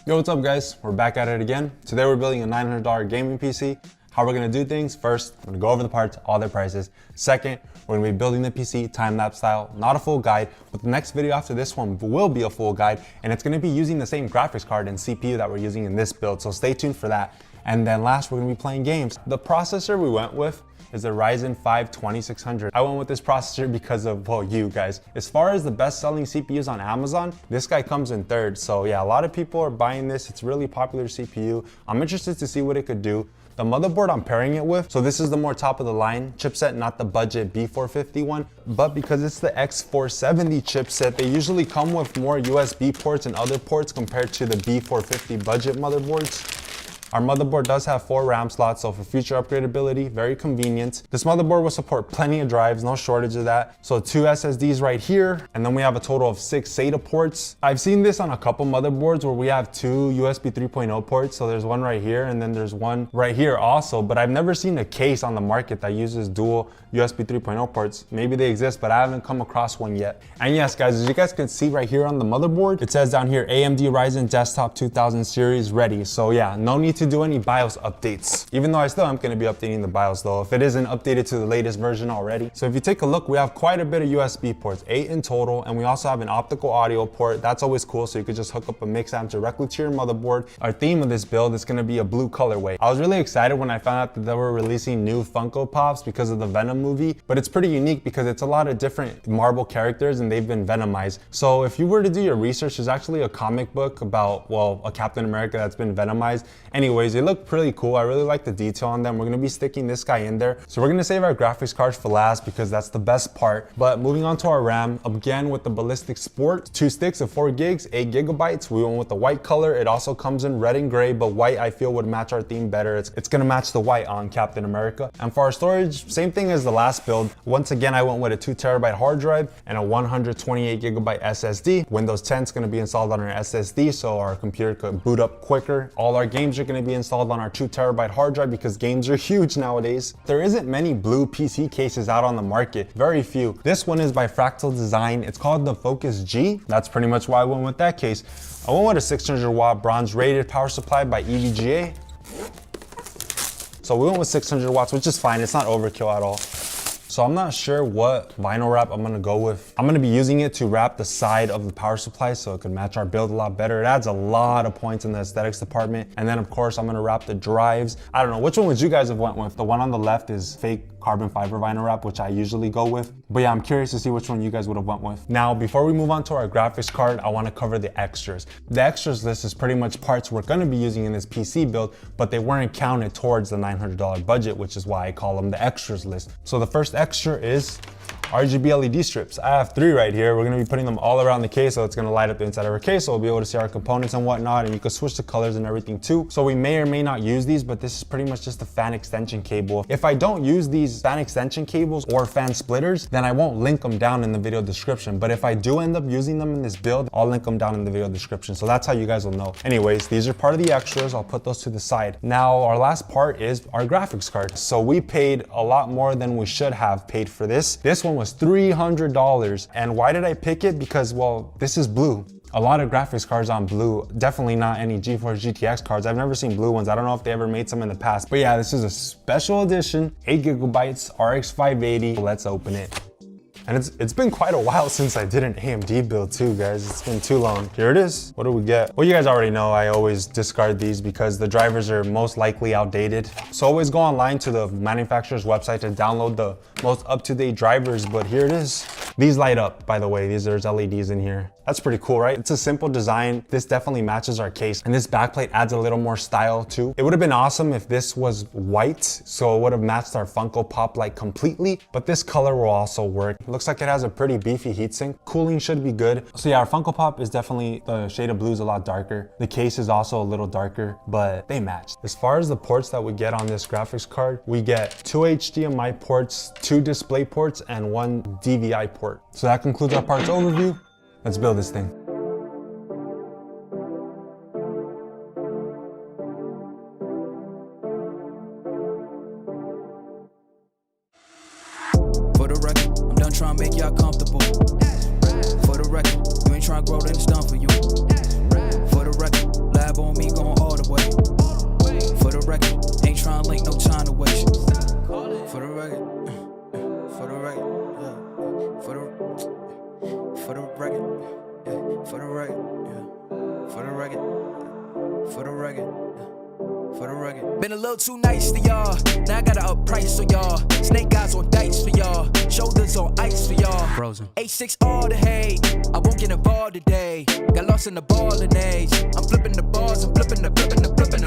Yo, what's up guys? We're back at it again. Today we're building a $900 gaming PC. How we're gonna do things: first, I'm gonna go over the parts, all their prices. Second, we're gonna be building the PC time-lapse style, not a full guide, but the next video after this one will be a full guide, and it's gonna be using the same graphics card and CPU that we're using in this build, so stay tuned for that. And then last, we're gonna be playing games. The processor we went with is the Ryzen 5 2600. I went with this processor because of, well, you guys. As far as the best selling CPUs on Amazon, this guy comes in third. So yeah, a lot of people are buying this. It's a really popular CPU. I'm interested to see what it could do. The motherboard I'm pairing it with, so this is the more top of the line chipset, not the budget B450 one, but because it's the X470 chipset, they usually come with more USB ports and other ports compared to the B450 budget motherboards. Our motherboard does have 4 RAM slots, so for future upgradability, very convenient. This motherboard will support plenty of drives, no shortage of that. So 2 SSDs right here, and then we have a total of 6 SATA ports. I've seen this on a couple motherboards where we have 2 USB 3.0 ports. So there's one right here, and then there's one right here also, but I've never seen a case on the market that uses dual USB 3.0 ports. Maybe they exist, but I haven't come across one yet. And yes, guys, as you guys can see right here on the motherboard, it says down here, AMD Ryzen Desktop 2000 series ready. So yeah, no need to do any BIOS updates, even though I still am going to be updating the BIOS though, if it isn't updated to the latest version already. So if you take a look, we have quite a bit of USB ports, 8 in total, and we also have an optical audio port. That's always cool, so you could just hook up a mix amp directly to your motherboard. Our theme of this build is going to be a blue colorway. I was really excited when I found out that they were releasing new Funko Pops because of the Venom movie, but it's pretty unique because it's a lot of different Marvel characters and they've been Venomized. So if you were to do your research, there's actually a comic book about, well, a Captain America that's been Venomized. Anyways, they look pretty cool. I really like the detail on them. We're going to be sticking this guy in there. So we're going to save our graphics cards for last because that's the best part. But moving on to our RAM, again with the Ballistix Sport, 2 sticks of 4 gigs, 8 gigabytes. We went with the white color. It also comes in red and gray, but white I feel would match our theme better. It's going to match the white on Captain America. And for our storage, same thing as the last build. Once again, I went with a 2 terabyte hard drive and a 128 gigabyte SSD. Windows 10 is going to be installed on our SSD, so our computer could boot up quicker. All our games are going to be installed on our 2 terabyte hard drive because games are huge nowadays. There isn't many blue PC cases out on the market, very few. This one is by Fractal Design. It's called the Focus G. That's pretty much why I went with that case. I went with a 600 watt bronze rated power supply by EVGA. So we went with 600 watts, which is fine. It's not overkill at all. So I'm not sure what vinyl wrap I'm gonna go with. I'm gonna be using it to wrap the side of the power supply so it can match our build a lot better. It adds a lot of points in the aesthetics department. And then of course, I'm gonna wrap the drives. I don't know, which one would you guys have went with? The one on the left is fake carbon fiber vinyl wrap, which I usually go with. But yeah, I'm curious to see which one you guys would have went with. Now, before we move on to our graphics card, I wanna cover the extras. The extras list is pretty much parts we're gonna be using in this PC build, but they weren't counted towards the $900 budget, which is why I call them the extras list. So the first extra is RGB LED strips. I have 3 right here. We're gonna be putting them all around the case, so it's gonna light up the inside of our case, so we'll be able to see our components and whatnot, and you can switch the colors and everything too. So we may or may not use these, but this is pretty much just a fan extension cable. If I don't use these fan extension cables or fan splitters, then I won't link them down in the video description. But if I do end up using them in this build, I'll link them down in the video description. So that's how you guys will know. Anyways, these are part of the extras. I'll put those to the side. Now, our last part is our graphics card. So we paid a lot more than we should have paid for this. This one was $300. And why did I pick it? Because, well, this is blue. A lot of graphics cards on blue, definitely not any GeForce GTX cards. I've never seen blue ones. I don't know if they ever made some in the past, but yeah, this is a special edition, 8 gigabytes, RX 580. Let's open it. And it's been quite a while since I did an AMD build too, guys. It's been too long. Here it is. What do we get? Well, you guys already know I always discard these because the drivers are most likely outdated. So always go online to the manufacturer's website to download the most up-to-date drivers, but here it is. These light up, by the way. There's LEDs in here. That's pretty cool, right? It's a simple design. This definitely matches our case. And this backplate adds a little more style too. It would have been awesome if this was white, so it would have matched our Funko Pop like completely, but this color will also work. It looks like it has a pretty beefy heatsink. Cooling should be good. So yeah, our Funko Pop is definitely, the shade of blue is a lot darker. The case is also a little darker, but they match. As far as the ports that we get on this graphics card, we get 2 HDMI ports, 2 display ports, and 1 DVI port. So that concludes our parts overview. Let's build this thing. For the record, I'm done trying to make y'all comfortable. For the record, you ain't trying to grow, then it's done for you. For the record, lab on For the record, yeah. For the record, yeah. For the record, for the record, yeah. For the record. Been a little too nice to y'all. Now I gotta up price for y'all. Snake eyes on dice for y'all. Shoulders on ice for y'all. Frozen. A6 all the hate. I won't get involved today. Got lost in the ballin' age. I'm flipping the bars. I'm flipping the.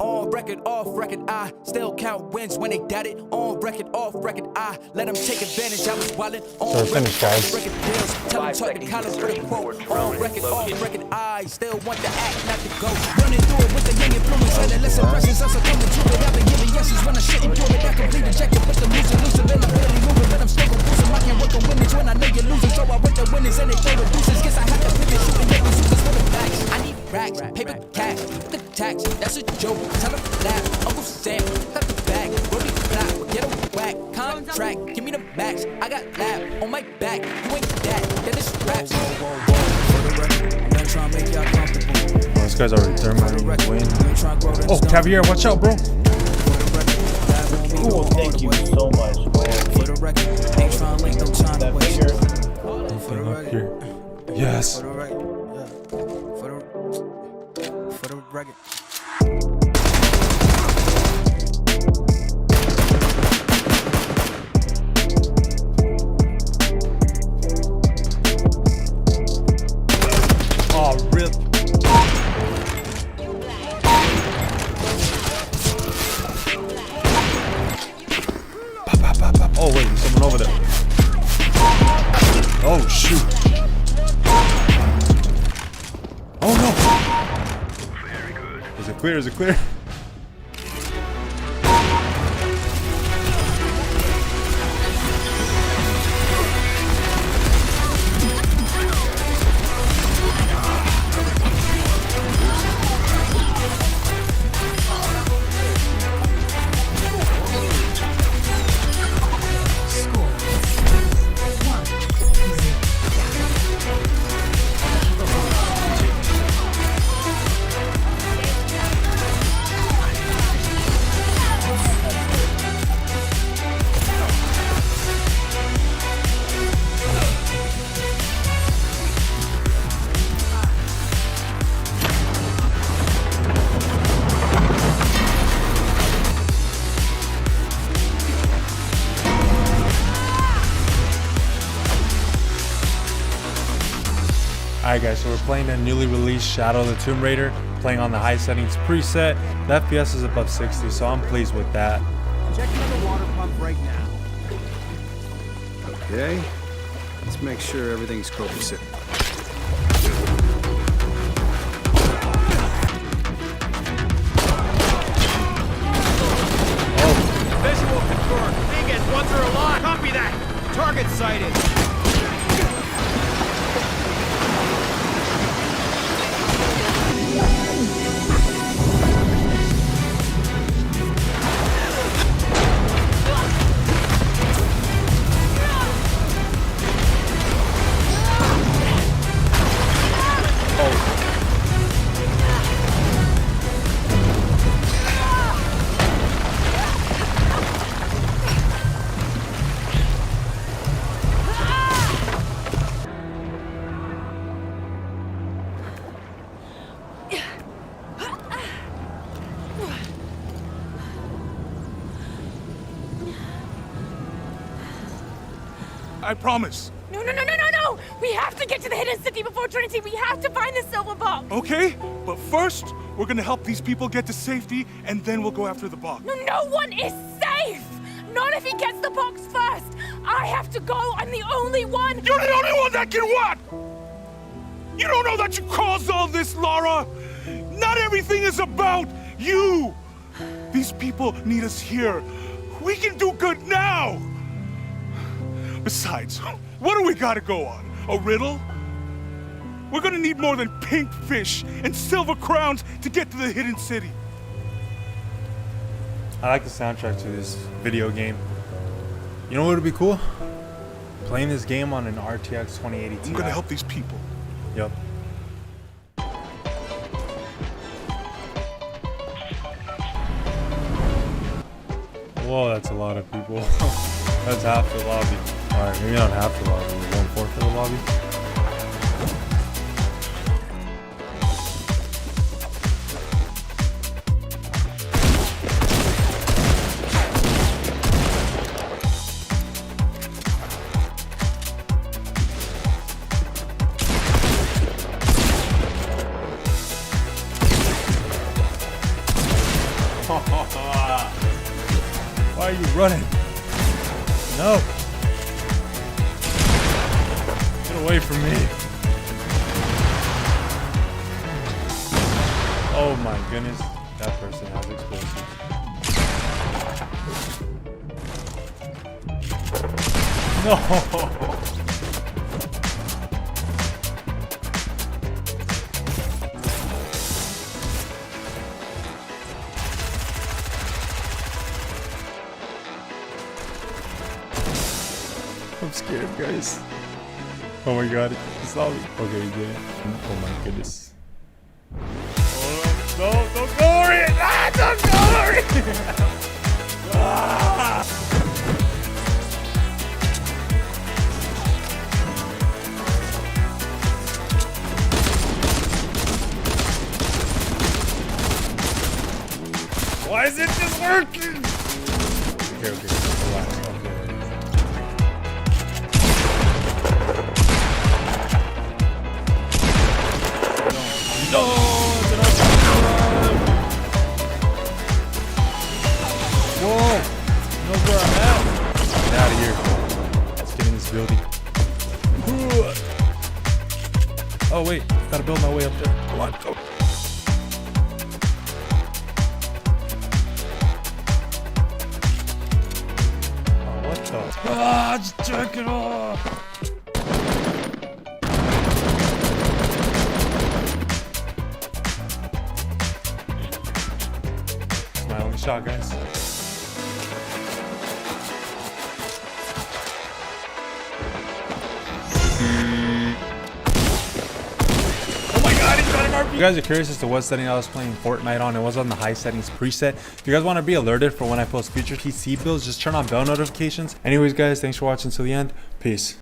On record, off record. I still count wins when they doubt it. On record, off record. I let them take advantage. I was wildin'. On we're finished, guys. record deals. Tell them talk to Collins for the quote. On record, off record. I still want the act, not the go. Running through it with the young influence. And the less impressions. I'm succumbing to it. I've been giving yeses when I shouldn't do it. I complete ejected, but the loser losing. And I'm barely moving, but I'm still confusing. I can't work on winners when I know you're losing. So I work the winners and they throw the deuces. Guess I have to pivot, shooting make excuses for the facts. I need racks, paper cash, the tax. That's a joke. Tell them laugh. Uncle Sam, cut the bag. Brody black, get a whack. Contract, give me the max. I got lab on my back. You ain't that, then it's raps. For the record, I'm not trying to make y'all comfortable. Oh, this guy's already thermite win. Oh, Caviar, watch out, bro. Cool, thank you so much, bro. For the record, ain't trying to link no time to waste. Anything up here? Yes. For the record, yeah. For the record. Oh, really? Oh wait, there's someone over there. Oh shoot. Oh no. Very good. Is it clear? Is it clear? Alright guys, so we're playing the newly released Shadow of the Tomb Raider, playing on the high settings preset. The FPS is above 60, so I'm pleased with that. Checking on the water pump right now. Okay, let's make sure everything's copacetic. Visual confirmed. Thing is, ones are alive. Copy that. Target sighted. I promise. No! We have to get to the hidden city before Trinity. We have to find the silver box. Okay, but first, we're gonna help these people get to safety, and then we'll go after the box. No one is safe. Not if he gets the box first. I have to go. I'm the only one. You're the only one that can what? You don't know that you caused all this, Lara. Not everything is about you. These people need us here. We can do good now. Besides, what do we gotta go on? A riddle? We're gonna need more than pink fish and silver crowns to get to the hidden city. I like the soundtrack to this video game. You know what would be cool? Playing this game on an RTX 2080 Ti. I'm gonna help these people. Yep. Whoa, that's a lot of people. That's half the lobby. Alright, maybe not half the lobby, 1/4 of the lobby. are you running? No. Get away from me. Oh my goodness. That person has explosives. No. I'm scared, guys. Oh my god, he saw me. Okay, he did it. Oh my goodness. Oh, no, don't go over it! Ah, don't go over it! Ah! Why is it just working? Okay, okay, relax. Okay. No! Whoa! He knows where I'm at. Get out of here. Let's get in this building. Oh wait, gotta build my way up there. Come on, go. Ah, just jerk it off! It's my only shot, guys. If you guys are curious as to what setting I was playing Fortnite on, it was on the high settings preset. If you guys want to be alerted for when I post future PC builds, just turn on bell notifications. Anyways, guys, thanks for watching till the end. Peace.